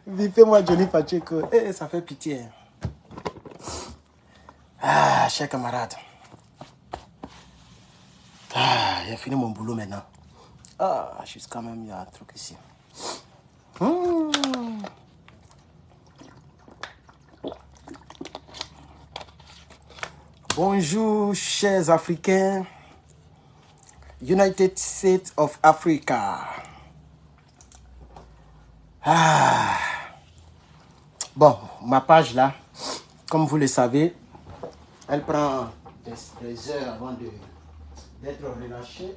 Vivez-moi Johnny Pacheco. Eh, ça fait pitié. Ah, chers camarades. Ah, j'ai fini mon boulot maintenant. Ah, juste quand même, il y a un truc ici. Bonjour, chers Africains. United States of Africa. Ah. Bon, ma page là, comme vous le savez, elle prend des heures avant d'être relâchée.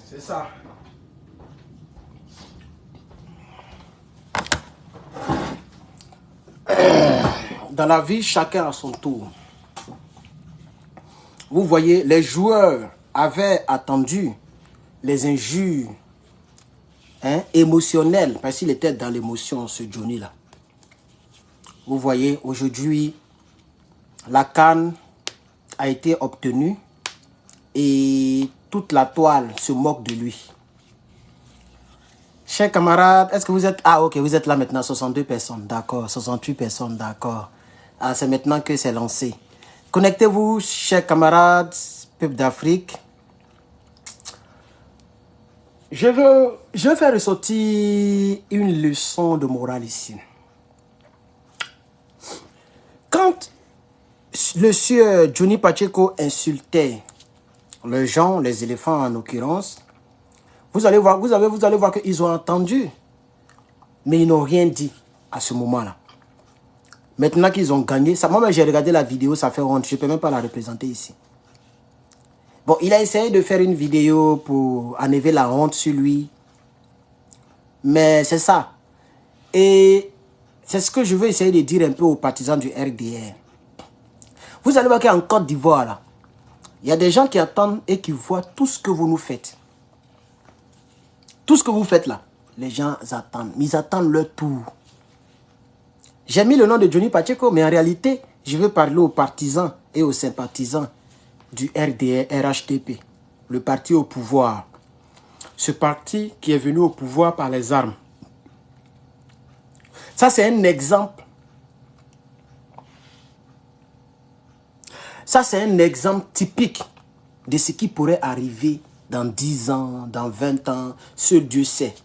C'est ça. Dans la vie, chacun a son tour. Vous voyez, les joueurs avaient attendu les injures émotionnelles, parce qu'il était dans l'émotion, ce Johnny-là. Vous voyez, aujourd'hui, la CAN a été obtenue et toute la toile se moque de lui. Chers camarades, est-ce que vous êtes... Ah, ok, vous êtes là maintenant, 62 personnes, d'accord, 68 personnes, d'accord. Ah, c'est maintenant que c'est lancé. Connectez-vous, chers camarades, peuple d'Afrique. Je veux faire ressortir une leçon de morale ici. Quand le sieur Johnny Pacheco insultait les gens, les éléphants en l'occurrence, vous allez voir qu'ils ont entendu, mais ils n'ont rien dit à ce moment-là. Maintenant qu'ils ont gagné, moi j'ai regardé la vidéo, ça fait honte, je ne peux même pas la représenter ici. Bon, il a essayé de faire une vidéo pour enlever la honte sur lui. Mais c'est ça. Et c'est ce que je veux essayer de dire un peu aux partisans du RDR. Vous allez voir qu'en Côte d'Ivoire, là, il y a des gens qui attendent et qui voient tout ce que vous nous faites. Tout ce que vous faites là, les gens attendent. Mais ils attendent leur tour. J'ai mis le nom de Johnny Pacheco, mais en réalité, je veux parler aux partisans et aux sympathisants du RDR, RHDP, le parti au pouvoir. Ce parti qui est venu au pouvoir par les armes. Ça, c'est un exemple. Ça, c'est un exemple typique de ce qui pourrait arriver dans 10 ans, dans 20 ans, seul Dieu sait.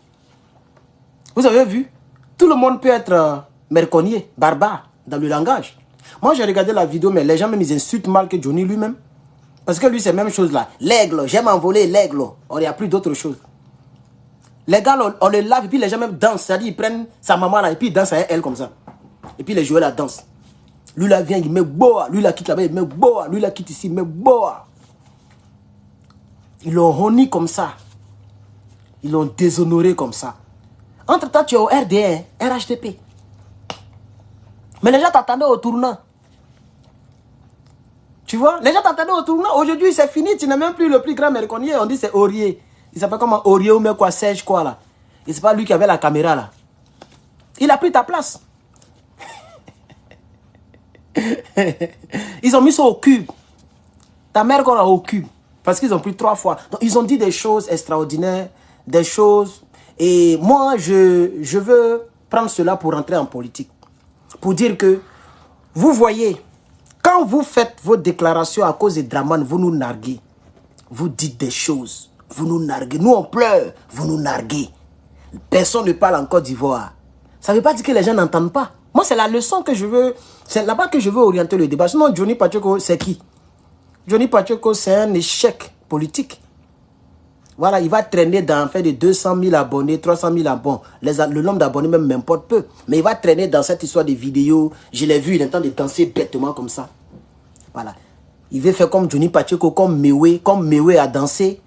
Vous avez vu? Tout le monde peut être merconnier, barbare, dans le langage. Moi, j'ai regardé la vidéo, mais les gens même ils insultent mal que Johnny lui-même. Parce que lui, c'est la même chose là. L'aigle, j'aime envoler l'aigle. Il n'y a plus d'autre chose. Les gars, on les lave et puis les gens même dansent. C'est-à-dire, ils prennent sa maman là et puis ils dansent avec elle comme ça. Et puis les joueurs la dansent. Lui là vient, il met boa. Lui là quitte là-bas, il met boa. Lui là quitte ici, il met boa. Ils l'ont honni comme ça. Ils l'ont déshonoré comme ça. Entre-temps, tu es au RDR, RHDP. Mais les gens t'attendaient au tournant. Tu vois, les gens t'attendaient au tournant. Aujourd'hui, c'est fini. Tu n'es même plus le plus grand merconnier. On dit c'est Aurier. Il s'appelle comment Aurier ou même quoi, Serge quoi là. Et c'est pas lui qui avait la caméra là. Il a pris ta place. Ils ont mis ça au cube. Ta mère qu'on a au cube. Parce qu'ils ont pris 3 fois. Donc, ils ont dit des choses extraordinaires. Des choses. Et moi, je veux prendre cela pour rentrer en politique. Pour dire que, vous voyez, quand vous faites vos déclarations à cause des Draman, vous nous narguez. Vous dites des choses. Vous nous narguez. Nous, on pleure. Vous nous narguez. Personne ne parle en Côte d'Ivoire. Ça ne veut pas dire que les gens n'entendent pas. Moi, c'est la leçon que je veux. C'est là-bas que je veux orienter le débat. Sinon, Johnny Pacheco, c'est qui? Johnny Pacheco, c'est un échec politique. Voilà, il va traîner dans fait de 200 000 abonnés, 300 000 abonnés. Le nombre d'abonnés même m'importe peu. Mais il va traîner dans cette histoire de vidéos. Je l'ai vu, il est en train de danser bêtement comme ça. Voilà. Il veut faire comme Johnny Pacheco, comme Mewe a dansé.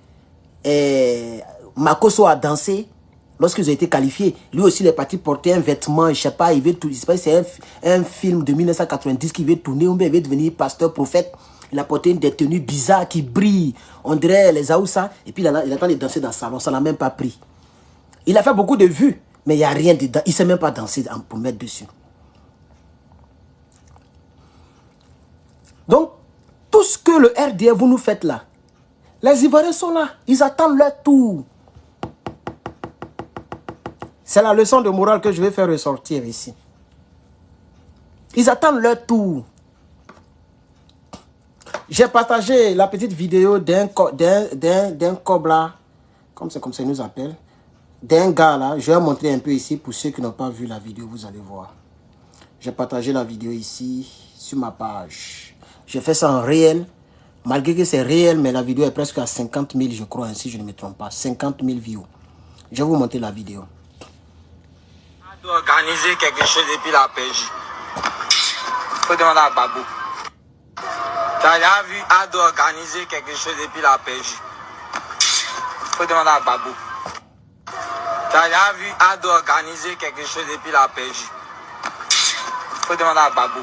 Makoso a dansé. Lorsqu'ils ont été qualifiés, lui aussi il est parti porter un vêtement, je sais pas, il veut tout. C'est un film de 1990 qui veut tourner, ou bien il veut devenir pasteur, prophète. Il a porté des tenues bizarres qui brillent. On dirait les Aoussa. Et puis il est en train de danser dans le salon. Ça n'a même pas pris. Il a fait beaucoup de vues. Mais il n'y a rien dedans. Il ne sait même pas danser pour mettre dessus. Donc, tout ce que le RDF, vous nous faites là, les Ivoiriens sont là. Ils attendent leur tour. C'est la leçon de morale que je vais faire ressortir ici. Ils attendent leur tour. J'ai partagé la petite vidéo d'un cobra, comme c'est comme ça ils nous appellent, d'un gars là. Je vais montrer un peu ici pour ceux qui n'ont pas vu la vidéo, vous allez voir. J'ai partagé la vidéo ici sur ma page. J'ai fait ça en réel, malgré que c'est réel, mais la vidéo est presque à 50 000, je crois, si je ne me trompe pas. 50 000 views. Je vais vous montrer la vidéo. On doit organiser quelque chose depuis la PJ. Faut demander à Babou. T'as déjà vu Ado organiser quelque chose depuis la PJ. Faut demander à Babou. T'as déjà vu Ado organiser quelque chose depuis la PJ. Faut demander à Babou.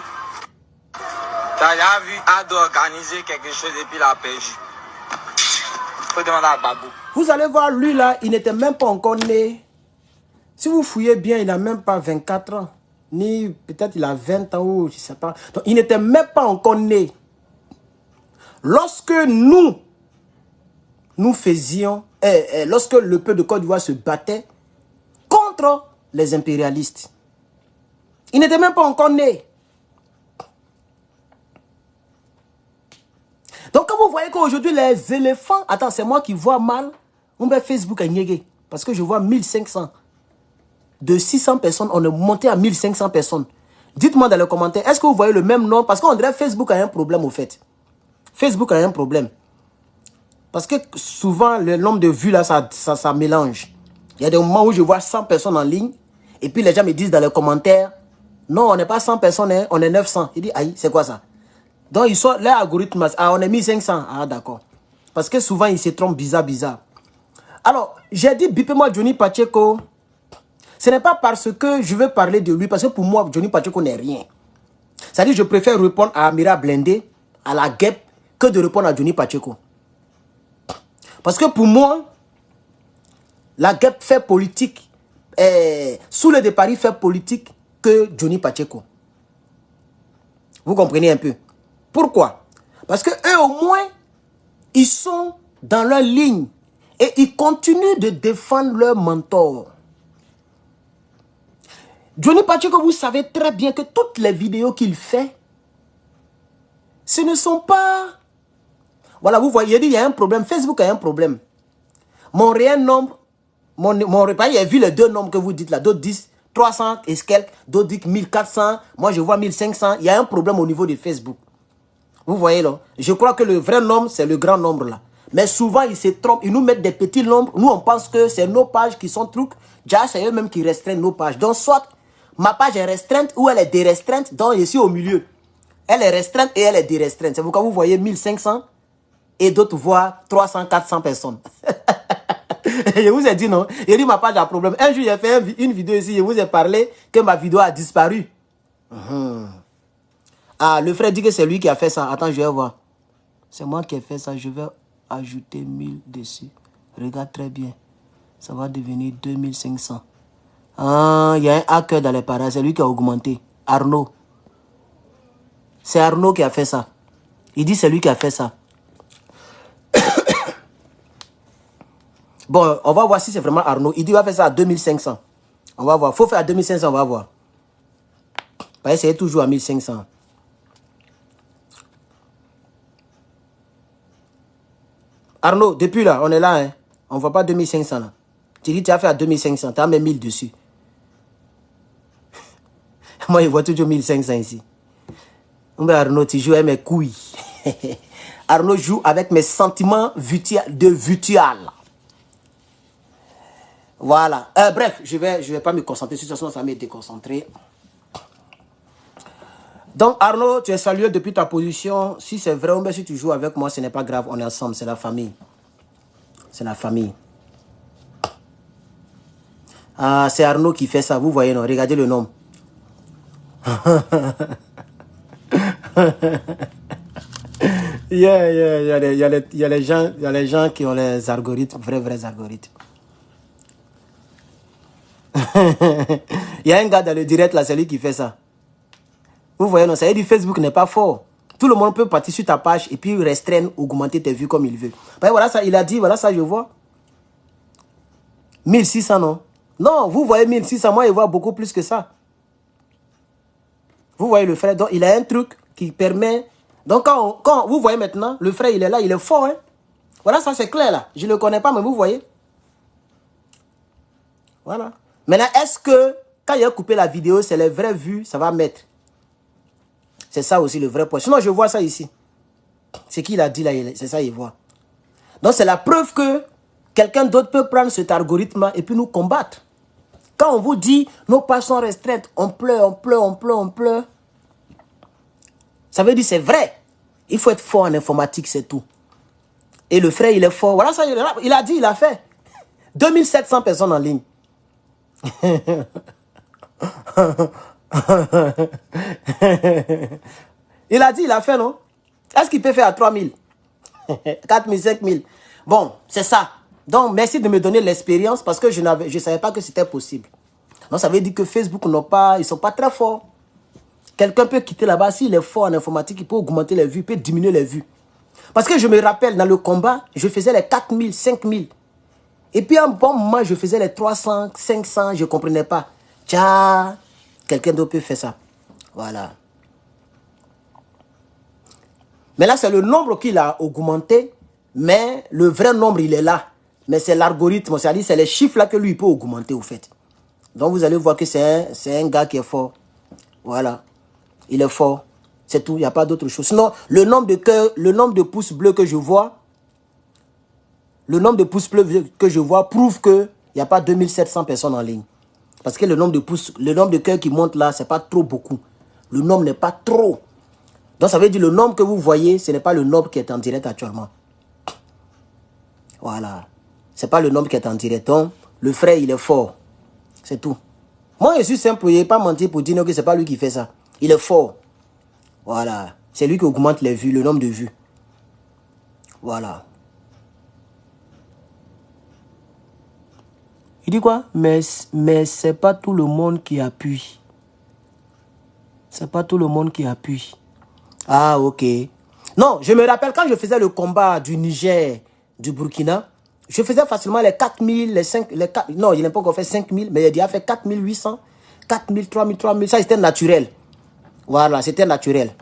T'as déjà vu Ado organiser quelque chose depuis la PJ. Faut demander à Babou. Vous allez voir, lui là, il n'était même pas encore né. Si vous fouillez bien, il n'a même pas 24 ans. Ni peut-être il a 20 ans ou je ne sais pas. Donc, il n'était même pas encore né. Lorsque nous faisions, lorsque le peuple de Côte d'Ivoire se battait contre les impérialistes, il n'était même pas encore né. Donc quand vous voyez qu'aujourd'hui les éléphants, attends, c'est moi qui vois mal, on met Facebook à Niégué, parce que je vois 1500. De 600 personnes, on est monté à 1500 personnes. Dites-moi dans les commentaires, est-ce que vous voyez le même nom? Parce qu'on dirait Facebook a un problème au fait. Facebook a un problème. Parce que souvent, le nombre de vues là, ça mélange. Il y a des moments où je vois 100 personnes en ligne, et puis les gens me disent dans les commentaires, non, on n'est pas 100 personnes, hein, on est 900. Il dit, aïe, c'est quoi ça? Donc, ils sont, l'algorithme, ah, on est 1500. Ah, d'accord. Parce que souvent, ils se trompent bizarre. Alors, j'ai dit, bipez-moi Johnny Pacheco. Ce n'est pas parce que je veux parler de lui, parce que pour moi, Johnny Pacheco n'est rien. C'est-à-dire, je préfère répondre à Amira Blindé, à la guêpe, que de répondre à Johnny Pacheco. Parce que pour moi, la guêpe fait politique, sous le départ, il fait politique que Johnny Pacheco. Vous comprenez un peu? Pourquoi? Parce que eux, au moins, ils sont dans leur ligne et ils continuent de défendre leur mentor. Johnny Pacheco, vous savez très bien que toutes les vidéos qu'il fait, ce ne sont pas... Voilà, vous voyez, il y a un problème. Facebook a un problème. Mon réel nombre, mon repas, il y a vu les deux nombres que vous dites là. D'autres disent 300 et quelques, d'autres disent 1400. Moi, je vois 1500. Il y a un problème au niveau de Facebook. Vous voyez là. Je crois que le vrai nombre, c'est le grand nombre là. Mais souvent, ils se trompent. Ils nous mettent des petits nombres. Nous, on pense que c'est nos pages qui sont trucs. Déjà, c'est eux-mêmes qui restreignent nos pages. Donc, soit ma page est restreinte ou elle est dérestreinte. Donc, je suis au milieu. Elle est restreinte et elle est dérestreinte. C'est pourquoi vous voyez 1500 et d'autres voient 300, 400 personnes. Je vous ai dit non. Il dit ma page a problème. Un jour, j'ai fait une vidéo ici. Je vous ai parlé que ma vidéo a disparu. Ah, le frère dit que c'est lui qui a fait ça. Attends, je vais voir. C'est moi qui ai fait ça. Je vais ajouter 1000 dessus. Regarde très bien. Ça va devenir 2500. Ah, il y a un hacker dans les parages. C'est lui qui a augmenté. Arnaud. C'est Arnaud qui a fait ça. Il dit c'est lui qui a fait ça. Bon, on va voir si c'est vraiment Arnaud. Il dit qu'il va faire ça à 2500. On va voir. Il faut faire à 2500, on va voir. On va essayer toujours à 1500. Arnaud, depuis là, on est là. Hein. On ne voit pas 2500 là. Tu dis tu as fait à 2500. Tu as mis 1000 dessus. Moi, je vois toujours 1500 ici. Mais Arnaud, tu joues avec mes couilles. Arnaud joue avec mes sentiments de virtual. Voilà. Bref, je vais pas me concentrer sur ça, sinon ça m'est déconcentré. Donc, Arnaud, tu es salué depuis ta position. Si c'est vrai ou bien si tu joues avec moi, ce n'est pas grave. On est ensemble, c'est la famille. C'est la famille. Ah, c'est Arnaud qui fait ça. Vous voyez, non? Regardez le nom. Il y a les gens qui ont les algorithmes, vrais algorithmes. Il y a un gars dans le direct là, c'est lui qui fait ça. Vous voyez, non, ça veut dire Facebook n'est pas fort. Tout le monde peut partir sur ta page et puis restreindre, augmenter tes vues comme il veut. Voilà ça, il a dit, voilà ça, je vois. 1600, non? Non, vous voyez 1600, moi, je vois beaucoup plus que ça. Vous voyez le frère, donc il a un truc qui permet... Donc quand vous voyez maintenant, le frère, il est là, il est fort. Hein? Voilà, ça c'est clair là. Je ne le connais pas, mais vous voyez. Voilà. Maintenant, est-ce que quand il a coupé la vidéo, c'est les vraies vues, ça va mettre? C'est ça aussi le vrai point. Sinon, je vois ça ici. C'est qu'il a dit là, c'est ça, il voit. Donc, c'est la preuve que quelqu'un d'autre peut prendre cet algorithme et puis nous combattre. Quand on vous dit, nos pages sont restreintes, on pleure, on pleure, on pleure, on pleure. Ça veut dire c'est vrai. Il faut être fort en informatique, c'est tout. Et le frère, il est fort. Voilà ça, il a dit, il a fait. 2700 personnes en ligne. Il a dit, il a fait, non? Est-ce qu'il peut faire à 3000? 4000, 5000? Bon, c'est ça. Donc, merci de me donner l'expérience parce que je ne savais pas que c'était possible. Donc, ça veut dire que Facebook, ils ne sont pas très forts. Quelqu'un peut quitter là-bas, s'il est fort en informatique, il peut augmenter les vues, il peut diminuer les vues. Parce que je me rappelle, dans le combat, je faisais les 4000, 5000. Et puis, à un bon moment, je faisais les 300, 500, je ne comprenais pas. Tiens, quelqu'un d'autre peut faire ça. Voilà. Mais là, c'est le nombre qu'il a augmenté, mais le vrai nombre, il est là. Mais c'est l'algorithme, c'est-à-dire c'est les chiffres là que lui, il peut augmenter, au fait. Donc, vous allez voir que c'est un gars qui est fort. Voilà. Il est fort. C'est tout, il n'y a pas d'autre chose. Sinon, le nombre de cœurs, le nombre de pouces bleus que je vois, prouve qu'il n'y a pas 2700 personnes en ligne. Parce que le nombre de cœurs qui monte là, ce n'est pas trop beaucoup. Le nombre n'est pas trop. Donc, ça veut dire le nombre que vous voyez, ce n'est pas le nombre qui est en direct actuellement. Voilà. Ce n'est pas le nombre qui est en direct. Donc, le frère, il est fort. C'est tout. Moi, je suis simple. Je n'ai pas menti pour dire que ce n'est pas lui qui fait ça. Il est fort. Voilà. C'est lui qui augmente les vues, le nombre de vues. Voilà. Il dit quoi? Mais c'est pas tout le monde qui appuie. C'est pas tout le monde qui appuie. Ah, ok. Non, je me rappelle quand je faisais le combat du Niger, du Burkina, je faisais facilement les 4000, les 5, les 4, non, je n'ai pas encore fait 5000, mais il a déjà fait 4800, 4000, 3000, 3000, ça c'était naturel. Voilà, c'était naturel.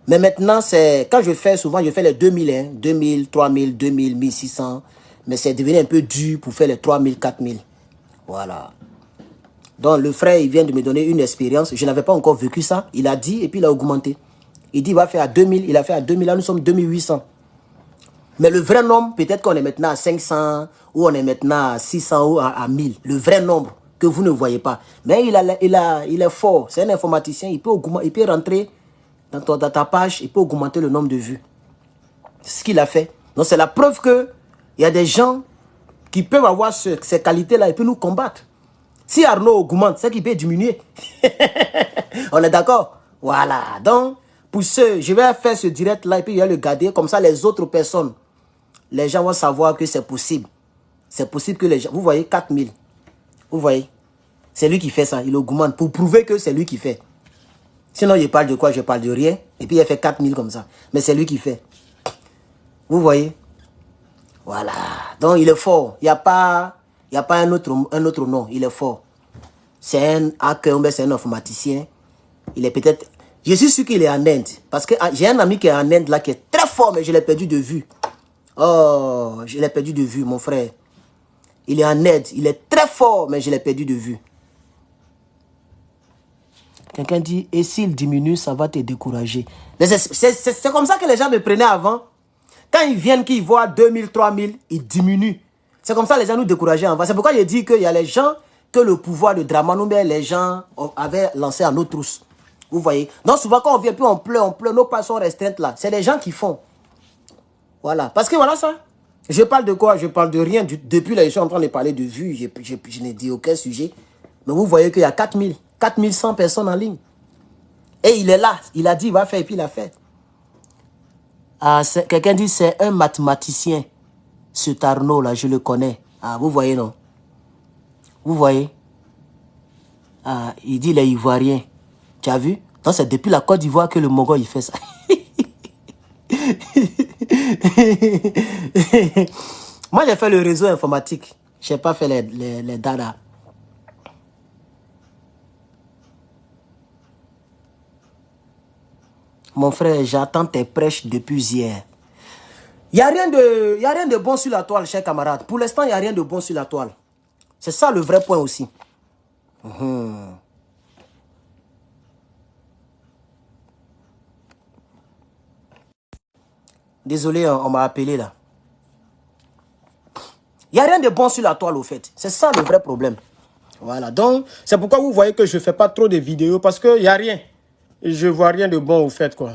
Mais maintenant, c'est quand je fais, souvent je fais les 2000, hein, 2000, 3000, 2000, 1600, mais c'est devenu un peu dur pour faire les 3000, 4000. Voilà. Donc le frère, il vient de me donner une expérience. Je n'avais pas encore vécu ça. Il a dit et puis il a augmenté. Il dit il va faire à 2000. Il a fait à 2000. Là, nous sommes 2800. Mais le vrai nombre, peut-être qu'on est maintenant à 500 ou on est maintenant à 600 ou à 1000. Le vrai nombre que vous ne voyez pas. Mais il est fort. C'est un informaticien. Il peut rentrer dans ta page. Il peut augmenter le nombre de vues. C'est ce qu'il a fait. Donc c'est la preuve qu'il y a des gens qui peuvent avoir ces qualités-là et puis nous combattre. Si Arnaud augmente, c'est qu'il peut diminuer. On est d'accord? Voilà. Donc, pour ceux, je vais faire ce direct-là et puis je vais le garder. Comme ça, les autres personnes, les gens vont savoir que c'est possible. C'est possible que les gens... Vous voyez, 4000. Vous voyez? C'est lui qui fait ça. Il augmente pour prouver que c'est lui qui fait. Sinon, je parle de quoi? Je parle de rien. Et puis, il fait 4000 comme ça. Mais c'est lui qui fait. Vous voyez? Voilà. Donc, il est fort. Il n'y a pas un autre nom. Il est fort. C'est un hacker, c'est un informaticien. Il est peut-être... Je suis sûr qu'il est en Inde. Parce que j'ai un ami qui est en Inde là, qui est très fort, mais je l'ai perdu de vue. Oh, je l'ai perdu de vue, mon frère. Il est en Inde. Il est très fort, mais je l'ai perdu de vue. Quelqu'un dit, et s'il diminue, ça va te décourager. C'est comme ça que les gens me prenaient avant. Quand ils viennent, qu'ils voient 2000, 3000, ils diminuent. C'est comme ça que les gens nous décourageaient avant. C'est pourquoi je dis qu'il y a les gens que le pouvoir de Dramanoumbe, les gens avaient lancé à nos trousses. Vous voyez? Donc souvent quand on vient, puis on pleure, nos pas sont restreintes là. C'est les gens qui font. Voilà. Parce que voilà ça. Je parle de quoi? Je parle de rien. Depuis là, je suis en train de parler de vues. Je n'ai dit aucun sujet. Mais vous voyez qu'il y a 4000, 4100 personnes en ligne. Et il est là. Il a dit, il va faire, et puis il a fait. Ah, quelqu'un dit, c'est un mathématicien. Ce Arnaud là, je le connais. Ah, vous voyez, non? Vous voyez? Ah, il dit, il est ivoirien. Tu as vu? Donc, c'est depuis la Côte d'Ivoire que le Mongol, il fait ça. Moi, j'ai fait le réseau informatique. Je n'ai pas fait les dada. Mon frère, j'attends tes prêches depuis hier. Il n'y a rien de bon sur la toile, chers camarades. Pour l'instant, il n'y a rien de bon sur la toile. C'est ça le vrai point aussi. Désolé, on m'a appelé là. Il n'y a rien de bon sur la toile au fait. C'est ça le vrai problème. Voilà, donc c'est pourquoi vous voyez que je ne fais pas trop de vidéos parce qu'il n'y a rien. Et je ne vois rien de bon au fait quoi.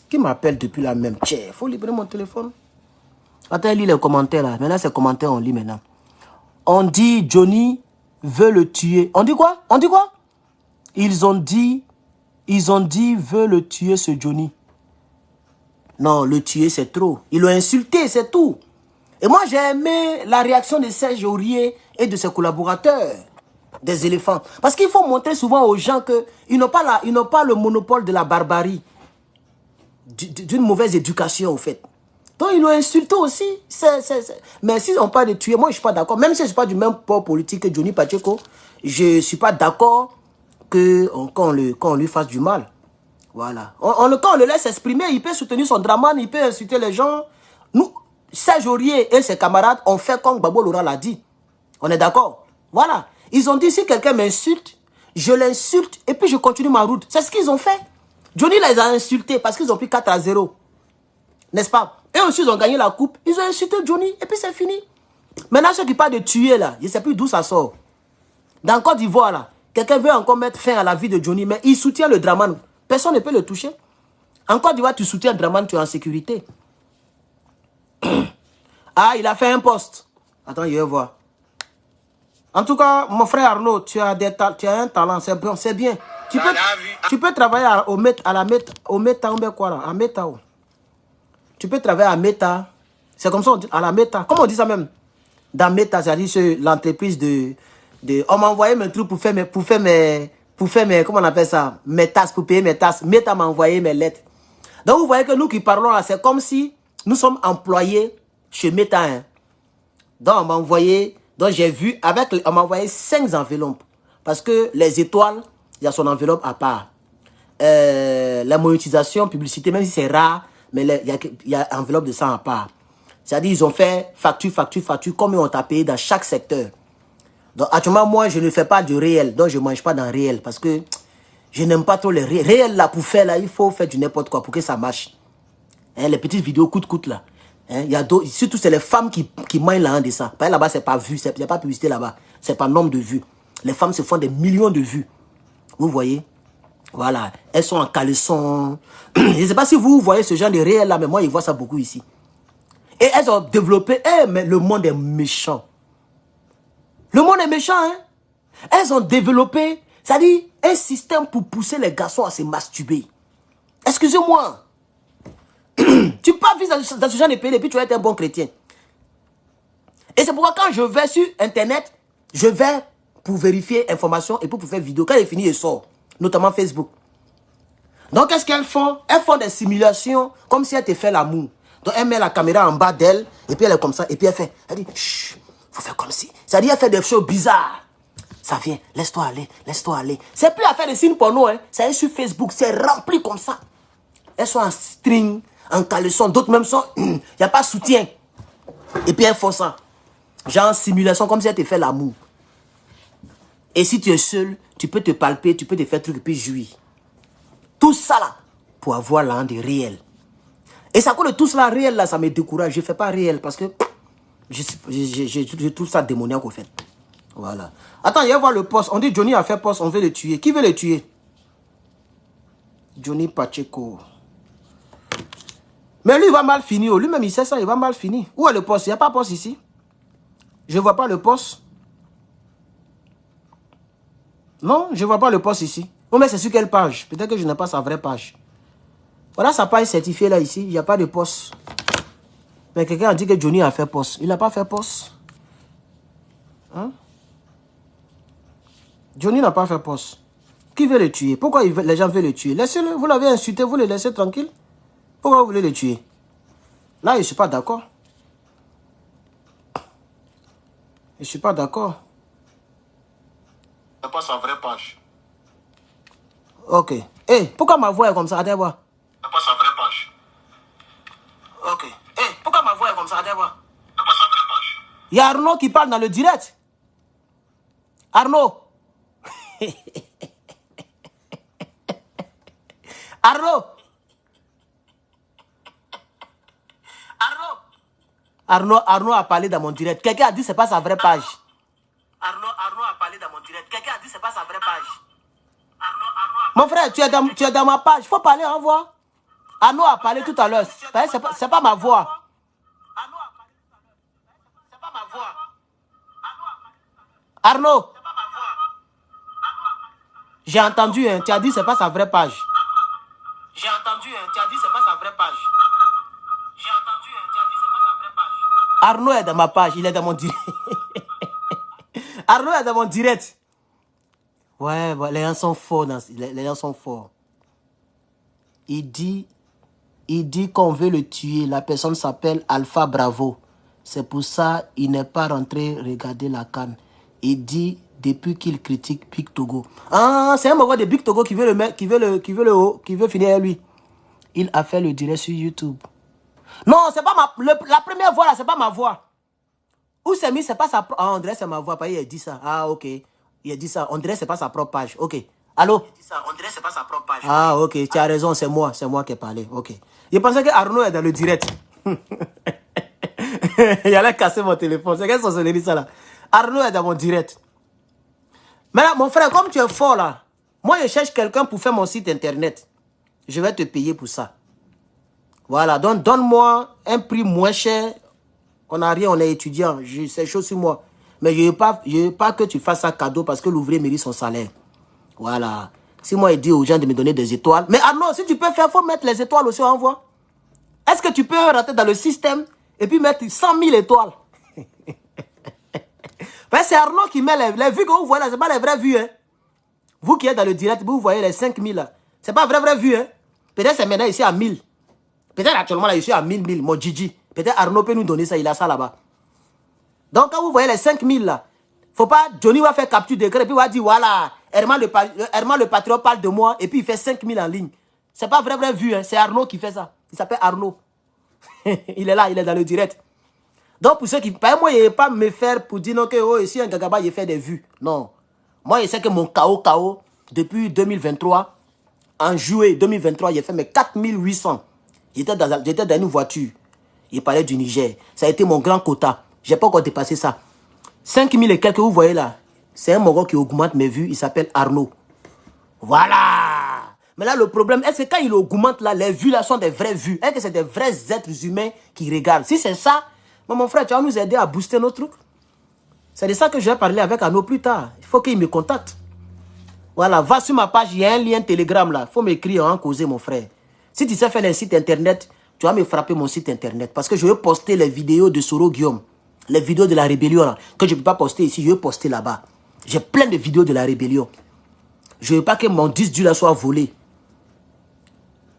Qui m'appelle depuis la même? Il faut libérer mon téléphone. Attends, lis les commentaires là. Maintenant, ces commentaires, on lit maintenant. On dit Johnny veut le tuer. On dit quoi? On dit quoi? Ils ont dit veut le tuer ce Johnny. Non, le tuer c'est trop. Ils l'ont insulté, c'est tout. Et moi j'ai aimé la réaction de Serge Aurier et de ses collaborateurs, des éléphants. Parce qu'il faut montrer souvent aux gens qu'ils n'ont pas le monopole de la barbarie, d'une mauvaise éducation au fait. Donc ils l'ont insulté aussi. Mais si on parle de tuer, moi je ne suis pas d'accord. Même si je ne suis pas du même port politique que Johnny Pacheco, je ne suis pas d'accord qu'on lui fasse du mal. Voilà. Quand on le laisse exprimer, il peut soutenir son draman, il peut insulter les gens. Nous, Serge Aurier et ses camarades ont fait comme Gbagbo Laurent l'a dit. On est d'accord? Voilà. Ils ont dit, si quelqu'un m'insulte, je l'insulte et puis je continue ma route. C'est ce qu'ils ont fait. Johnny les a insultés parce qu'ils ont pris 4-0. N'est-ce pas? Eux aussi, ils ont gagné la coupe. Ils ont insulté Johnny et puis c'est fini. Maintenant, ceux qui parlent de tuer, là, je ne sais plus d'où ça sort. Dans Côte d'Ivoire, là, quelqu'un veut encore mettre fin à la vie de Johnny, mais il soutient le draman. Personne ne peut le toucher. En Côte d'Ivoire, tu soutiens le draman, tu es en sécurité. Ah, il a fait un poste. Attends, je vais voir. En tout cas, mon frère Arnaud, tu as un talent, c'est bon, c'est bien. Tu peux travailler au Meta, à Meta. Tu peux travailler à Meta. C'est comme ça, à la Meta. Comment on dit ça même? Dans Meta, c'est-à-dire l'entreprise de... On m'a envoyé mes trucs pour faire mes, comment on appelle ça? Mes tasses, pour payer mes tasses. Meta m'a envoyé mes lettres. Donc vous voyez que nous qui parlons là, c'est comme si nous sommes employés chez Meta. Hein. Donc on m'a envoyé, donc j'ai vu, on m'a envoyé 5 enveloppes. Parce que les étoiles, il y a son enveloppe à part. La monétisation, publicité, même si c'est rare, mais il y a enveloppe de ça à part. C'est-à-dire ils ont fait facture, combien on t'a payé dans chaque secteur. Donc actuellement, moi, je ne fais pas de réel. Donc je ne mange pas dans réel parce que je n'aime pas trop les réels là pour faire là. Il faut faire du n'importe quoi pour que ça marche. Hein, les petites vidéos coûte là. Hein, surtout, c'est les femmes qui mangent là de ça. Là-bas, c'est pas vu. Il n'y a pas de publicité là-bas. C'est pas nombre de vues. Les femmes se font des millions de vues. Vous voyez? Voilà. Elles sont en caleçon. Je ne sais pas si vous voyez ce genre de réel là, mais moi, je vois ça beaucoup ici. Et elles ont développé... mais le monde est méchant. Le monde est méchant, hein. Elles ont développé, c'est-à-dire, un système pour pousser les garçons à se masturber. Excusez-moi. Tu peux vivre dans ce genre de pays et puis tu vas être un bon chrétien. Et c'est pourquoi quand je vais sur Internet, je vais pour vérifier information et pour faire vidéo. Quand il est fini, je sors. Notamment Facebook. Donc, qu'est-ce qu'elles font? Elles font des simulations comme si elles te font l'amour. Donc, elle met la caméra en bas d'elle et puis elle est comme ça. Et puis elle fait, elle dit, chut, faut faire comme si. C'est-à-dire, elle fait des choses bizarres. Ça vient, laisse-toi aller, laisse-toi aller. C'est plus à faire des signes porno, hein. Ça est sur Facebook, c'est rempli comme ça. Elles sont en string, en caleçon, d'autres même sont, il n'y a pas de soutien. Et puis elles font ça. Genre simulation, comme si elles te fait l'amour. Et si tu es seul, tu peux te palper, tu peux te faire truc et puis jouir. Tout ça là, pour avoir l'âme de réel. Et ça cause de tout cela réel là, ça me décourage. Je ne fais pas réel parce que je trouve ça démoniaque au fait. Voilà. Attends, il va voir le poste. On dit Johnny a fait poste, on veut le tuer. Qui veut le tuer? Johnny Pacheco. Mais lui, il va mal finir. Lui-même, il sait ça, il va mal finir. Où est le poste? Il n'y a pas de poste ici. Je ne vois pas le poste. Non, je ne vois pas le poste ici. Oh, mais c'est sur quelle page? Peut-être que je n'ai pas sa vraie page. Voilà sa page certifiée là, ici. Il n'y a pas de poste. Mais quelqu'un a dit que Johnny a fait poste. Il n'a pas fait poste. Hein? Johnny n'a pas fait poste. Qui veut le tuer? Pourquoi les gens veulent le tuer? Laissez-le, vous l'avez insulté, vous le laissez tranquille. Pourquoi vous voulez le tuer? Là, je ne suis pas d'accord. Je ne suis pas d'accord. C'est pas sa vraie page. Ok. Eh, pourquoi ma voix est comme ça? Allez voir. C'est pas sa vraie page. Ok. Eh, pourquoi ma voix est comme ça? Allez voir. C'est pas sa vraie page. Il y a Arnaud qui parle dans le direct. Arnaud. Arnaud. Arnaud a parlé dans mon direct. Quelqu'un a dit que ce n'est pas sa vraie page. Arnaud a parlé dans mon direct. Quelqu'un a dit que ce n'est pas sa vraie page. Mon frère, tu es dans ma page. Il faut parler en voix. Arnaud a parlé tout à l'heure. Ce n'est pas ma voix. C'est pas ma voix. Arnaud. J'ai entendu, hein, tu as dit que ce n'est pas sa vraie page. J'ai entendu, hein, tu as dit que ce n'est pas sa vraie page. J'ai entendu, hein, tu as dit que ce n'est pas sa vraie page. Arnaud est dans ma page, il est dans mon direct. Arnaud est dans mon direct. Ouais, les gens sont forts. Les gens sont forts. Il dit qu'on veut le tuer. La personne s'appelle Alpha Bravo. C'est pour ça qu'il n'est pas rentré regarder la CAN. Il dit depuis qu'il critique Big Togo. Ah, c'est un moment de Big Togo qui veut finir lui. Il a fait le direct sur YouTube. Non, c'est pas la première voix là, c'est pas ma voix. Où c'est mis, c'est pas sa... Ah, on dirait c'est ma voix, il a dit ça. Ah, ok. Il a dit ça, on dirait c'est pas sa propre page. Ok. Allô? Il dit ça, on dirait c'est pas sa propre page. Ah, ok, tu as raison, c'est moi qui ai parlé. Ok. Je pensais que Arnaud est dans le direct. Il allait casser mon téléphone. C'est qu'est-ce que ça là? Arnaud est dans mon direct. Mais là, mon frère, comme tu es fort là, moi je cherche quelqu'un pour faire mon site internet. Je vais te payer pour ça. Voilà, donc donne-moi un prix moins cher. On n'a rien, on est étudiant. C'est chaud sur moi. Mais je ne veux pas que tu fasses ça cadeau parce que l'ouvrier mérite son salaire. Voilà. Si moi, je dis aux gens de me donner des étoiles. Mais Arnaud, si tu peux faire, il faut mettre les étoiles aussi en voie. Est-ce que tu peux rentrer dans le système et puis mettre 100 000 étoiles? C'est Arnaud qui met les vues que vous voyez là, ce n'est pas les vraies vues. Hein. Vous qui êtes dans le direct, vous voyez les 5 000 là. Ce n'est pas vraies vues. Hein. Peut-être c'est maintenant ici à 1000. Peut-être actuellement là, je suis à 1000, mon Gigi. Peut-être Arnaud peut nous donner ça, il a ça là-bas. Donc quand vous voyez les 5000 là, faut pas, Johnny va faire capture d'écran et puis va dire voilà, Herman le patriote parle de moi et puis il fait 5000 en ligne. C'est pas vraie vue, hein. C'est Arnaud qui fait ça. Il s'appelle Arnaud. Il est là, il est dans le direct. Donc pour ceux qui, par moi, il ne pas me faire pour dire non que oh, ici un gagaba, il fait des vues. Non. Moi, je sais que mon KO, depuis 2023, en juillet 2023, il a fait mes 4800. J'étais dans une voiture. Il parlait du Niger. Ça a été mon grand quota. Je n'ai pas encore dépassé ça. 5000 et quelques, vous voyez là. C'est un Mogo qui augmente mes vues. Il s'appelle Arnaud. Voilà. Mais là, le problème, est-ce que quand il augmente là, les vues là sont des vraies vues? Est-ce que c'est des vrais êtres humains qui regardent? Si c'est ça, mon frère, tu vas nous aider à booster nos trucs. C'est de ça que je vais parler avec Arnaud plus tard. Il faut qu'il me contacte. Voilà, va sur ma page, il y a un lien Telegram là. Il faut m'écrire en causer, mon frère. Si tu sais faire un site internet, tu vas me frapper mon site internet. Parce que je veux poster les vidéos de Soro Guillaume. Les vidéos de la rébellion là, que je ne peux pas poster ici, je veux poster là-bas. J'ai plein de vidéos de la rébellion. Je ne veux pas que mon disque dur là soit volé.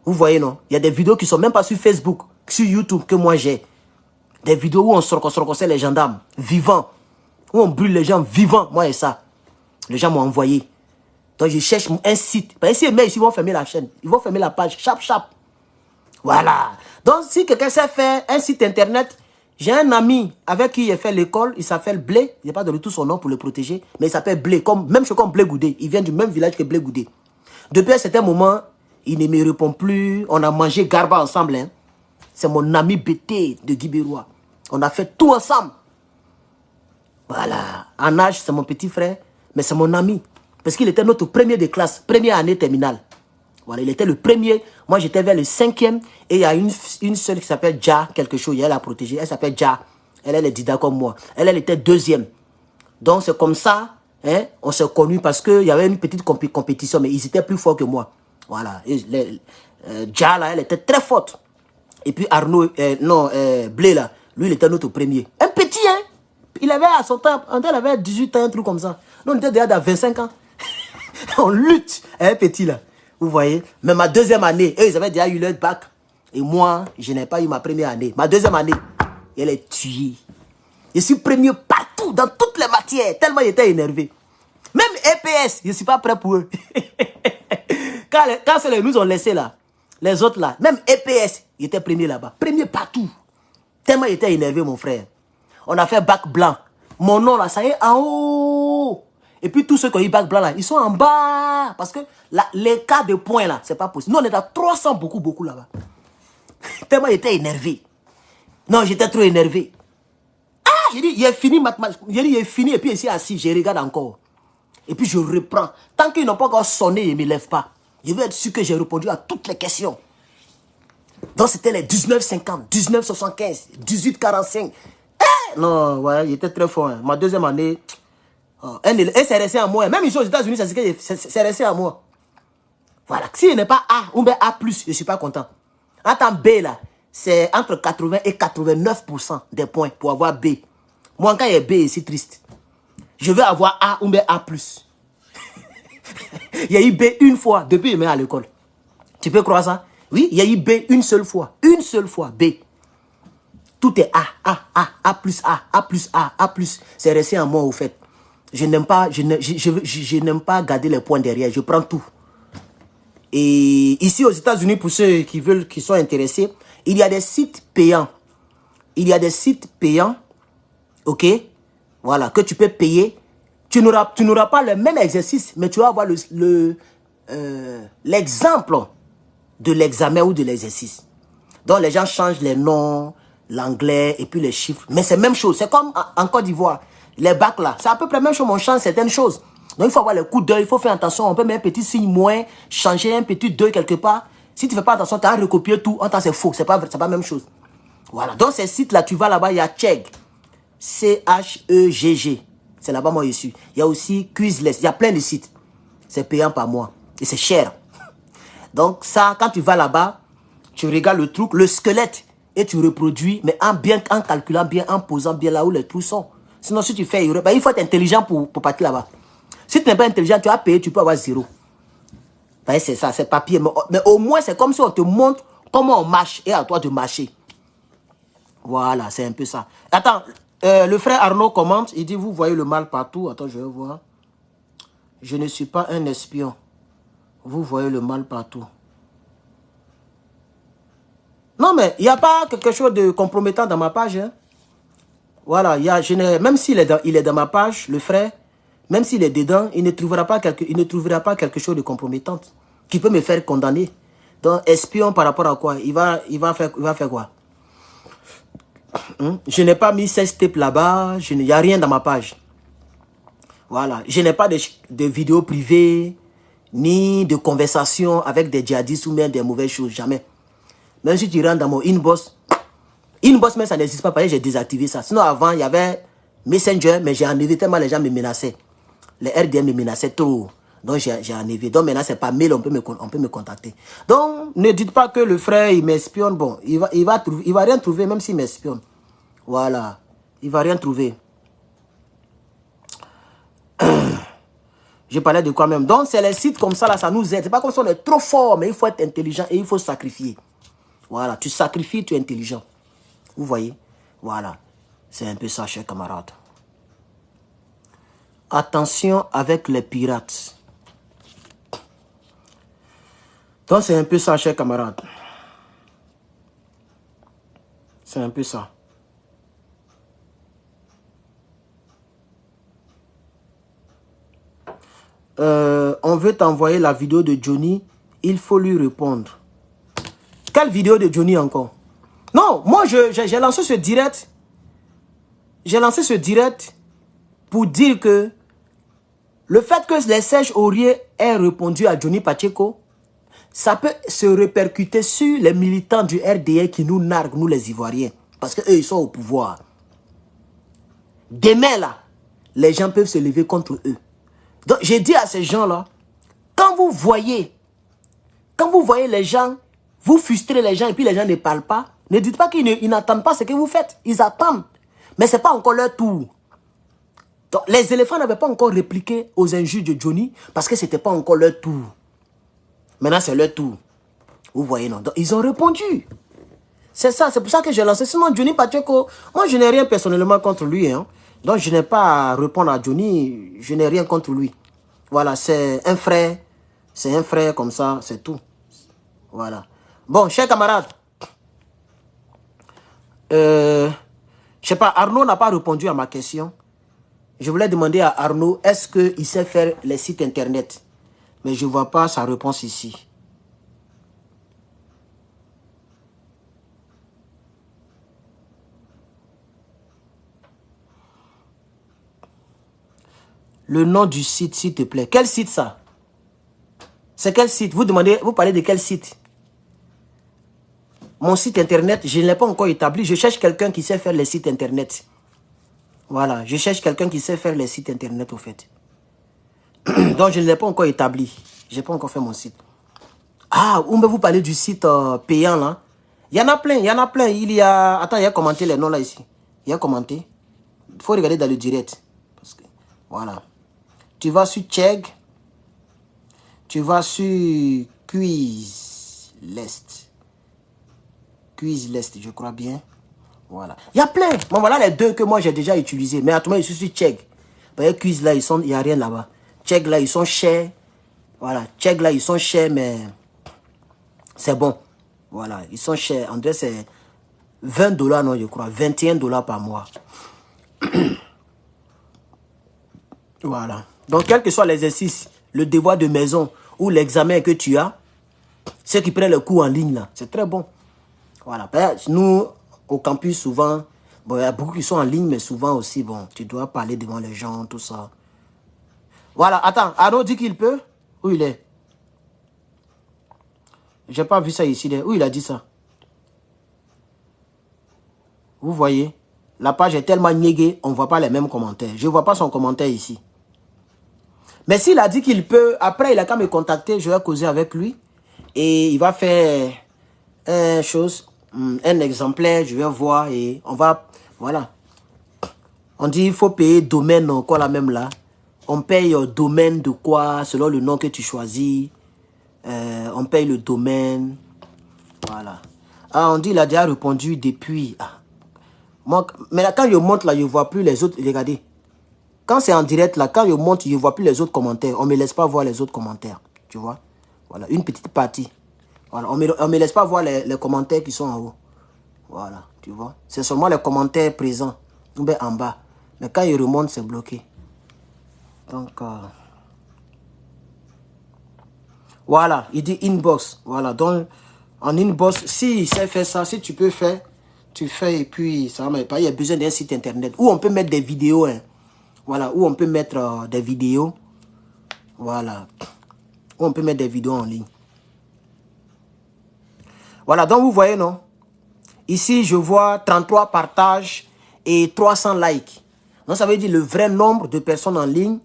Vous voyez, non? Il y a des vidéos qui ne sont même pas sur Facebook, sur YouTube que moi j'ai. Des vidéos où on sorcossait les gendarmes vivants. Où on brûle les gens vivants. Moi et ça. Les gens m'ont envoyé. Donc je cherche un site. Parce que ici, ils vont fermer la chaîne. Ils vont fermer la page. Chap. Voilà. Donc si quelqu'un sait faire un site internet, j'ai un ami avec qui il fait l'école. Il s'appelle Blé. Je n'ai pas donné tout son nom pour le protéger. Mais il s'appelle Blé. Même chose comme Blé Goudé. Il vient du même village que Blé Goudé. Depuis un certain moment, il ne me répond plus. On a mangé garba ensemble. Hein. C'est mon ami BT de Guibérois. On a fait tout ensemble. Voilà. En âge, c'est mon petit frère. Mais c'est mon ami. Parce qu'il était notre premier de classe. Première année terminale. Voilà, il était le premier. Moi, j'étais vers le 5e. Et il y a une seule qui s'appelle Ja, quelque chose. Elle a protégé. Elle s'appelle Ja. Elle est dida comme moi. Elle était 2e. Donc, c'est comme ça. Hein, on s'est connus parce qu'il y avait une petite compétition. Mais ils étaient plus forts que moi. Voilà. Ja, là, elle était très forte. Et puis Arnaud, Blé, là, lui, il était notre premier. Un petit, hein. Il avait à son temps, il avait 18 ans, un truc comme ça. Nous, on était déjà dans 25 ans. On lutte. Un petit là. Vous voyez? Mais ma deuxième année, eux, ils avaient déjà eu leur bac. Et moi, je n'ai pas eu ma première année. Ma deuxième année, elle est tuée. Je suis premier partout, dans toutes les matières. Tellement j'étais énervé. Même EPS, je ne suis pas prêt pour eux. Quand c'est nous ont laissé là, les autres là, même EPS, il était premier là-bas. Premier partout. Tellement j'étais énervé, mon frère. On a fait bac blanc. Mon nom là, ça y est en haut. Et puis tous ceux qui ont eu bac blanc là, ils sont en bas. Parce que les cas de points là, c'est pas possible. Nous, on est à 300 beaucoup là-bas. Tellement j'étais énervé. Non, j'étais trop énervé. Ah, j'ai dit, il est fini mathématiques. J'ai dit, il est fini. Et puis ici assis, je regarde encore. Et puis je reprends. Tant qu'ils n'ont pas encore sonné, ils ne me lèvent pas. Je veux être sûr que j'ai répondu à toutes les questions. Donc c'était les 19,50, 19,75, 18,45. Non, ouais, il était très fort. Hein. Ma deuxième année, et c'est resté à moi. Même ici aux États-Unis, c'est resté à moi. Voilà. Si il n'est pas A ou bien A+, je ne suis pas content. Attends, B là, c'est entre 80 et 89% des points pour avoir B. Moi, quand il y a B, c'est triste. Je veux avoir A ou bien A+. Il y a eu B une fois depuis que je suis à l'école. Tu peux croire ça? Oui, il y a eu B une seule fois. Une seule fois, B. Tout est A+, A+, A+. C'est resté en moi, au fait. Je n'aime pas, je n'aime pas garder les points derrière. Je prends tout. Et ici aux États-Unis, pour ceux qui sont intéressés, il y a des sites payants. Il y a des sites payants, ok? Voilà, que tu peux payer. Tu n'auras pas le même exercice, mais tu vas avoir l'exemple de l'examen ou de l'exercice. Donc les gens changent les noms, l'anglais et puis les chiffres. Mais c'est la même chose. C'est comme en Côte d'Ivoire. Les bacs là, c'est à peu près la même chose, mais on change certaines choses. Donc il faut avoir le coup d'œil, il faut faire attention. On peut mettre un petit signe moins, changer un petit 2 quelque part. Si tu ne fais pas attention, tu as recopié tout. En temps, c'est faux. C'est pas la même chose. Voilà. Donc ces sites-là, tu vas là-bas, il y a Chegg. C-H-E-G-G. C'est là-bas, moi, je suis. Il y a aussi Quizless. Il y a plein de sites. C'est payant par mois. Et c'est cher. Donc ça, quand tu vas là-bas, tu regardes le truc, le squelette, et tu reproduis, mais en calculant bien, en posant bien là où les trous sont. Sinon, si tu fais, il faut être intelligent pour partir là-bas. Si tu n'es pas intelligent, tu vas payer, tu peux avoir 0. C'est ça, c'est papier. Mais au moins, c'est comme si on te montre comment on marche et à toi de marcher. Voilà, c'est un peu ça. Attends, le frère Arnaud commente, il dit, vous voyez le mal partout. Attends, je vais voir. Je ne suis pas un espion. Vous voyez le mal partout. Non, mais il n'y a pas quelque chose de compromettant dans ma page. Hein. Voilà, même s'il est dans ma page, le frère, même s'il est dedans, il ne trouvera pas quelque chose de compromettant qui peut me faire condamner. Donc, espion par rapport à quoi? Il va faire quoi? Je n'ai pas mis 16 steps là-bas, il n'y a rien dans ma page. Voilà, je n'ai pas de vidéos privées, ni de conversations avec des djihadistes ou même des mauvaises choses, jamais. Même si tu rentres dans mon inbox même ça n'existe pas, parce que j'ai désactivé ça. Sinon avant, il y avait Messenger, mais j'ai enlevé tellement les gens me menaçaient. Les RDM me menaçaient trop. Donc j'ai enlevé. Donc maintenant, c'est pas mail, on peut me contacter. Donc, ne dites pas que le frère, il m'espionne. Bon, il va rien trouver, même s'il m'espionne. Voilà. Il va rien trouver. Je parlais de quoi même. Donc, c'est les sites comme ça, là, ça nous aide. C'est pas comme si on est trop fort, mais il faut être intelligent et il faut sacrifier. Voilà. Tu sacrifies, tu es intelligent. Vous voyez? Voilà. C'est un peu ça, chers camarades. Attention avec les pirates. Donc, c'est un peu ça, chers camarades. C'est un peu ça. On veut t'envoyer la vidéo de Johnny. Il faut lui répondre. Quelle vidéo de Johnny encore? Non, moi, j'ai lancé ce direct. J'ai lancé ce direct pour dire que le fait que les Serge Aurier aient répondu à Johnny Pacheco, ça peut se répercuter sur les militants du RDA qui nous narguent, nous les Ivoiriens. Parce qu'eux, ils sont au pouvoir. Demain, là, les gens peuvent se lever contre eux. Donc, j'ai dit à ces gens-là, quand vous voyez les gens, vous frustrez les gens et puis les gens ne parlent pas, ne dites pas qu'ils n'attendent pas ce que vous faites. Ils attendent. Mais ce n'est pas encore leur tour. Donc, les éléphants n'avaient pas encore répliqué aux injures de Johnny parce que ce n'était pas encore leur tour. Maintenant, c'est leur tour. Vous voyez, non? Donc, ils ont répondu. C'est ça, c'est pour ça que j'ai lancé. Sinon, Johnny Pacheco, moi, je n'ai rien personnellement contre lui. Hein. Donc, je n'ai pas à répondre à Johnny. Je n'ai rien contre lui. Voilà, c'est un frère. C'est un frère comme ça, c'est tout. Voilà. Bon, chers camarades. Je sais pas, Arnaud n'a pas répondu à ma question. Je voulais demander à Arnaud, est-ce qu'il sait faire les sites internet? Mais je ne vois pas sa réponse ici. Le nom du site, s'il te plaît. Quel site ça? C'est quel site? Vous demandez, vous parlez de quel site? Mon site internet, je ne l'ai pas encore établi. Je cherche quelqu'un qui sait faire les sites internet. Voilà, je cherche quelqu'un qui sait faire les sites internet au fait. Donc je ne l'ai pas encore établi. Je n'ai pas encore fait mon site. Ah, vous parlez du site payant là. Il y en a plein, il y en a plein. Il y a... Attends, il y a commenté les noms là ici. Il y a commenté. Il faut regarder dans le direct. Parce que... Voilà. Tu vas sur Chegg. Tu vas sur Quizlist. Quizlist, je crois bien. Voilà. Il y a plein. Bon, voilà les deux que moi j'ai déjà utilisés. Mais attends, je suis sur Chegg. Les quiz là, il n'y a rien là-bas. Chegg là, ils sont chers. Voilà. Chegg là, ils sont chers, mais c'est bon. Voilà. Ils sont chers. En vrai, c'est 20 $, non, je crois. 21 $ par mois. Voilà. Donc, quel que soit l'exercice, le devoir de maison ou l'examen que tu as, ceux qui prennent le cours en ligne là, c'est très bon. Voilà. Nous, au campus, souvent, bon, il y a beaucoup qui sont en ligne, mais souvent aussi, bon, tu dois parler devant les gens, tout ça. Voilà. Attends, Arnaud dit qu'il peut. Où il est? J'ai pas vu ça ici. Où il a dit ça? Vous voyez? La page est tellement niéguée, on ne voit pas les mêmes commentaires. Je ne vois pas son commentaire ici. Mais s'il a dit qu'il peut, après il a qu'à me contacter, je vais causer avec lui. Et il va faire un exemplaire, je vais voir et on va, voilà. On dit il faut payer domaine, quoi la même là. On paye domaine de quoi, selon le nom que tu choisis. On paye le domaine. Voilà. Ah, on dit il a déjà répondu depuis. Ah. Moi, mais là, quand je monte là, je ne vois plus les autres. Regardez. Quand c'est en direct là, quand je monte, je ne vois plus les autres commentaires. On ne me laisse pas voir les autres commentaires. Tu vois? Voilà, une petite partie. Voilà, on ne me laisse pas voir les commentaires qui sont en haut. Voilà, tu vois? C'est seulement les commentaires présents. En bas. Mais quand il remonte, c'est bloqué. Donc, voilà, il dit inbox. Voilà, donc, en inbox, si il sait faire ça, si tu peux faire, tu fais et puis, ça ne va pas. Il y a besoin d'un site internet où on peut mettre des vidéos. Hein. Voilà, où on peut mettre des vidéos. Voilà. Où on peut mettre des vidéos en ligne. Voilà, donc vous voyez, non? Ici, je vois 33 partages et 300 likes. Donc, ça veut dire le vrai nombre de personnes en ligne.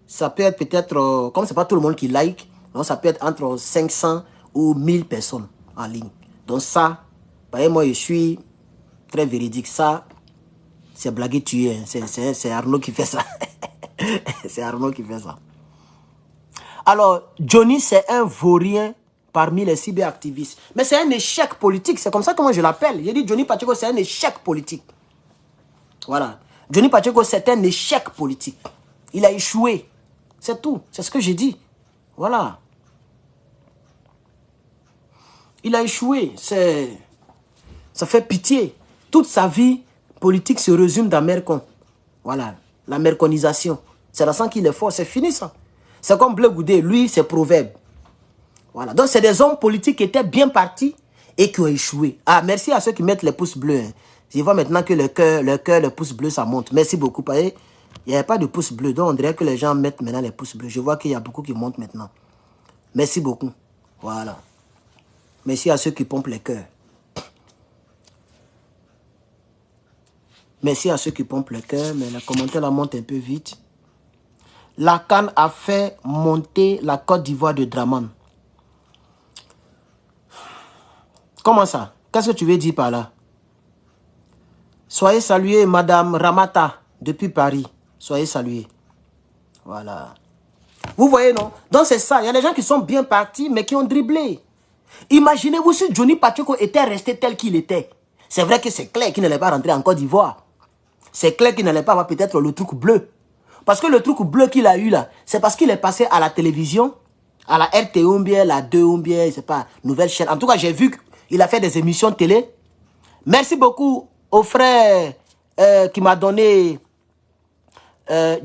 Ça peut être peut-être, comme ce n'est pas tout le monde qui like, donc ça peut être entre 500 ou 1000 personnes en ligne. Donc ça, voyez, moi, je suis très véridique. Ça, c'est blagué tué. Hein. C'est Arnaud qui fait ça. C'est Arnaud qui fait ça. Alors, Johnny, c'est un vaurien parmi les cyberactivistes. Mais c'est un échec politique. C'est comme ça que moi je l'appelle. J'ai dit Johnny Pacheco, c'est un échec politique. Voilà. Johnny Pacheco, c'est un échec politique. Il a échoué. C'est tout. C'est ce que j'ai dit. Voilà. Il a échoué. Ça fait pitié. Toute sa vie politique se résume dans Mercon. Voilà. La merconisation. C'est la sang qu'il est fort. C'est fini ça. C'est comme Bleu Goudé. Lui, c'est proverbe. Voilà. Donc, c'est des hommes politiques qui étaient bien partis et qui ont échoué. Ah, merci à ceux qui mettent les pouces bleus. Hein. Je vois maintenant que le cœur, le pouce bleu, ça monte. Merci beaucoup. Il n'y avait pas de pouce bleu. Donc, on dirait que les gens mettent maintenant les pouces bleus. Je vois qu'il y a beaucoup qui montent maintenant. Merci beaucoup. Voilà. Merci à ceux qui pompent les cœurs. Merci à ceux qui pompent les cœurs. Mais les commentaires la montent un peu vite. La CAN a fait monter la Côte d'Ivoire de Draman. Comment ça? Qu'est-ce que tu veux dire par là? Soyez salués, Madame Ramata, depuis Paris. Soyez salués. Voilà. Vous voyez, non? Donc c'est ça. Il y a des gens qui sont bien partis, mais qui ont dribblé. Imaginez-vous si Johnny Pacheco était resté tel qu'il était. C'est vrai que c'est clair qu'il n'allait pas rentrer en Côte d'Ivoire. C'est clair qu'il n'allait pas avoir peut-être le truc bleu. Parce que le truc bleu qu'il a eu là, c'est parce qu'il est passé à la télévision, à la RTO ou bien la 2 ou bien, je sais pas, nouvelle chaîne. En tout cas, j'ai vu qu'il a fait des émissions de télé. Merci beaucoup au frère qui m'a donné...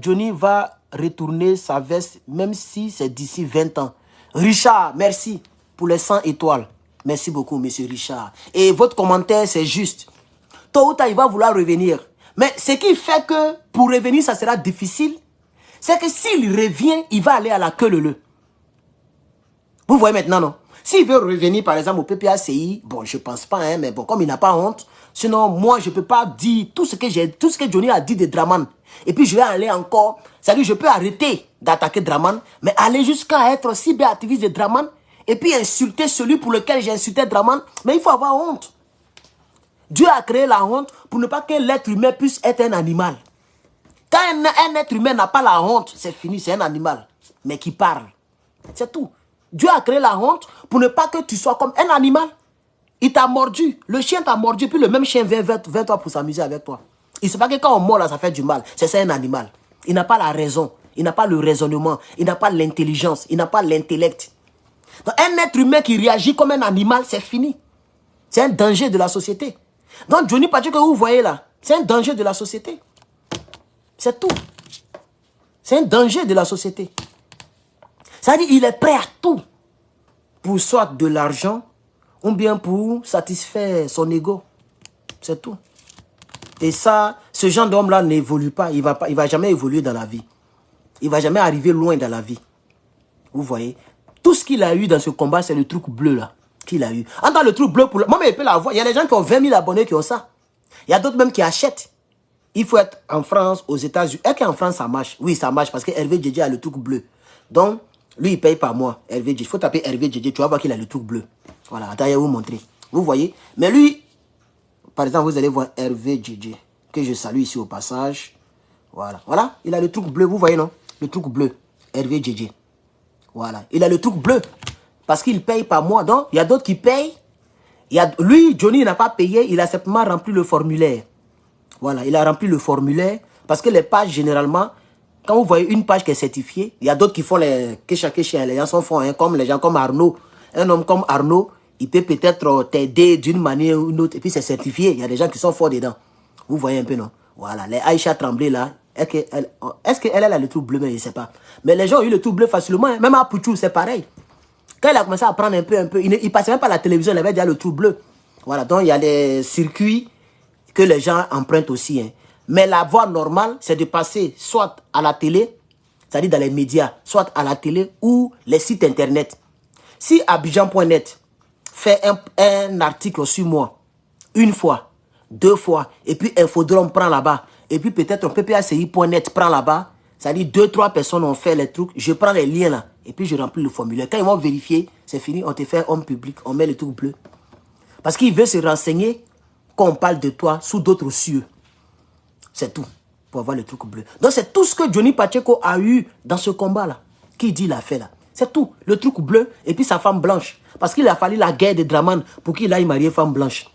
Johnny va retourner sa veste, même si c'est d'ici 20 ans. Richard, merci pour les 100 étoiles. Merci beaucoup, monsieur Richard. Et votre commentaire, c'est juste. Tôt ou tard, il va vouloir revenir. Mais ce qui fait que pour revenir, ça sera difficile, c'est que s'il revient, il va aller à la queue leu. Vous voyez maintenant, non? S'il veut revenir, par exemple, au PPACI, bon, je pense pas, hein, mais bon, comme il n'a pas honte, sinon, moi, je peux pas dire tout ce que Johnny a dit de Draman. Et puis, je vais aller encore, c'est-à-dire, je peux arrêter d'attaquer Draman, mais aller jusqu'à être cyberactiviste de Draman, et puis insulter celui pour lequel j'ai insulté Draman, mais il faut avoir honte. Dieu a créé la honte pour ne pas que l'être humain puisse être un animal. Quand un être humain n'a pas la honte, c'est fini, c'est un animal, mais qui parle. C'est tout. Dieu a créé la honte pour ne pas que tu sois comme un animal. Il t'a mordu, le chien t'a mordu, puis le même chien vient vers toi pour s'amuser avec toi. Il ne sait pas que quand on mord là, ça fait du mal. C'est un animal. Il n'a pas la raison, il n'a pas le raisonnement, il n'a pas l'intelligence, il n'a pas l'intellect. Donc un être humain qui réagit comme un animal, c'est fini. C'est un danger de la société. Donc Johnny Pacheco que vous voyez là, c'est un danger de la société. C'est tout. C'est un danger de la société. C'est-à-dire qu'il est prêt à tout pour soit de l'argent ou bien pour satisfaire son ego. C'est tout. Et ça, ce genre d'homme-là n'évolue pas. Il va jamais évoluer dans la vie. Il va jamais arriver loin dans la vie. Vous voyez? Tout ce qu'il a eu dans ce combat, c'est le truc bleu là. Qu'il a eu. En tant le truc bleu, pour moi, il peut l'avoir. Il y a des gens qui ont 20 000 abonnés qui ont ça. Il y a d'autres même qui achètent. Il faut être en France, aux États-Unis. Est-ce qu'en France, ça marche? Oui, ça marche parce que Hervé Djedje a le truc bleu. Donc, lui, il paye par mois. Hervé Djedje. Il faut taper Hervé Djedje. Tu vas voir qu'il a le truc bleu. Voilà, attends, je vais vous montrer. Vous voyez? Mais lui, par exemple, vous allez voir Hervé Djedje, que je salue ici au passage. Voilà. Voilà, il a le truc bleu. Vous voyez, non? Le truc bleu. Hervé Djedje. Voilà. Il a le truc bleu. Parce qu'il paye par mois. Donc, il y a d'autres qui payent. Lui, Johnny, n'a pas payé. Il a simplement rempli le formulaire. Voilà. Il a rempli le formulaire. Parce que les pages, généralement, quand vous voyez une page qui est certifiée, il y a d'autres qui font les kécha. Les gens sont forts, hein, comme les gens comme Arnaud. Un homme comme Arnaud, il peut peut-être t'aider d'une manière ou d'une autre. Et puis, c'est certifié. Il y a des gens qui sont forts dedans. Vous voyez un peu, non? Voilà. Les Aïcha Tremblay, là. Est-ce qu'elle a le truc bleu? Mais je ne sais pas. Mais les gens ont eu le truc bleu facilement. Hein. Même à Pouchou, c'est pareil. Quand il a commencé à prendre un peu, il ne passait même pas à la télévision, il avait déjà le trou bleu. Voilà, donc il y a des circuits que les gens empruntent aussi. Hein. Mais la voie normale, c'est de passer soit à la télé, c'est-à-dire dans les médias, soit à la télé ou les sites internet. Si Abidjan.net fait un article sur moi, une fois, deux fois, et puis Infodrome prend là-bas, et puis peut-être PPACI.net prend là-bas, c'est-à-dire 2-3 personnes ont fait les trucs, je prends les liens là, et puis je remplis le formulaire. Quand ils vont vérifier, c'est fini, on te fait homme public, on met le truc bleu. Parce qu'il veut se renseigner quand on parle de toi sous d'autres cieux. C'est tout, pour avoir le truc bleu. Donc c'est tout ce que Johnny Pacheco a eu dans ce combat-là. Qui dit il a fait là? C'est tout, le truc bleu, et puis sa femme blanche. Parce qu'il a fallu la guerre de Draman pour qu'il aille marier femme blanche.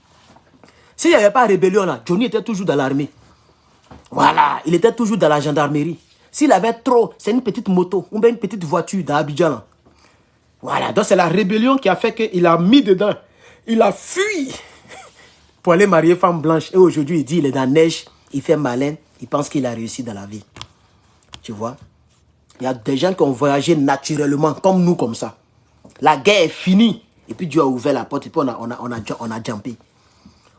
S'il n'y avait pas de rébellion là, Johnny était toujours dans l'armée. Voilà, il était toujours dans la gendarmerie. S'il avait trop, c'est une petite moto ou bien une petite voiture dans Abidjan. Voilà, donc c'est la rébellion qui a fait qu'il a mis dedans. Il a fui pour aller marier femme blanche. Et aujourd'hui, il dit il est dans la neige, il fait malin, il pense qu'il a réussi dans la vie. Tu vois? Il y a des gens qui ont voyagé naturellement, comme nous, comme ça. La guerre est finie. Et puis Dieu a ouvert la porte et puis on a jumpé.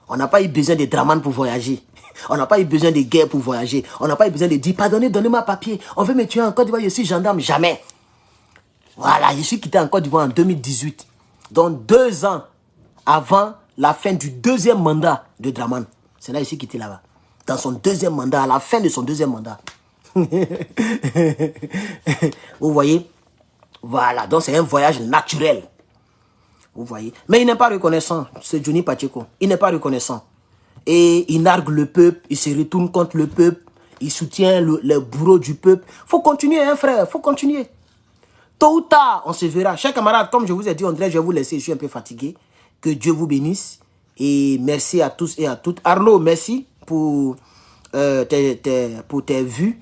On n'a pas eu besoin de Draman pour voyager. On n'a pas eu besoin de guerre pour voyager. On n'a pas eu besoin de dire, pardonnez, donnez-moi papier. On veut me tuer en Côte d'Ivoire, je suis gendarme. Jamais. Voilà, je suis quitté en Côte d'Ivoire en 2018. Donc 2 ans avant la fin du 2e mandat de Draman. C'est là que je suis quitté là-bas. Dans son 2e mandat, à la fin de son 2e mandat. Vous voyez? Voilà, donc c'est un voyage naturel. Vous voyez? Mais il n'est pas reconnaissant, c'est Johnny Pacheco. Il n'est pas reconnaissant. Et il nargue le peuple, il se retourne contre le peuple, Il soutient les bourreaux du peuple. Faut continuer, hein, frère. Faut continuer. Tôt ou tard, on se verra. Chers camarades, comme je vous ai dit, André, je vais vous laisser. Je suis un peu fatigué. Que Dieu vous bénisse. Et merci à tous et à toutes. Arnaud, merci pour tes vues.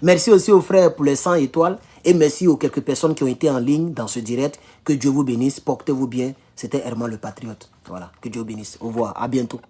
Merci aussi aux frères pour les 100 étoiles. Et merci aux quelques personnes qui ont été en ligne dans ce direct. Que Dieu vous bénisse. Portez-vous bien. C'était Herman le Patriote. Voilà. Que Dieu vous bénisse. Au revoir. À bientôt.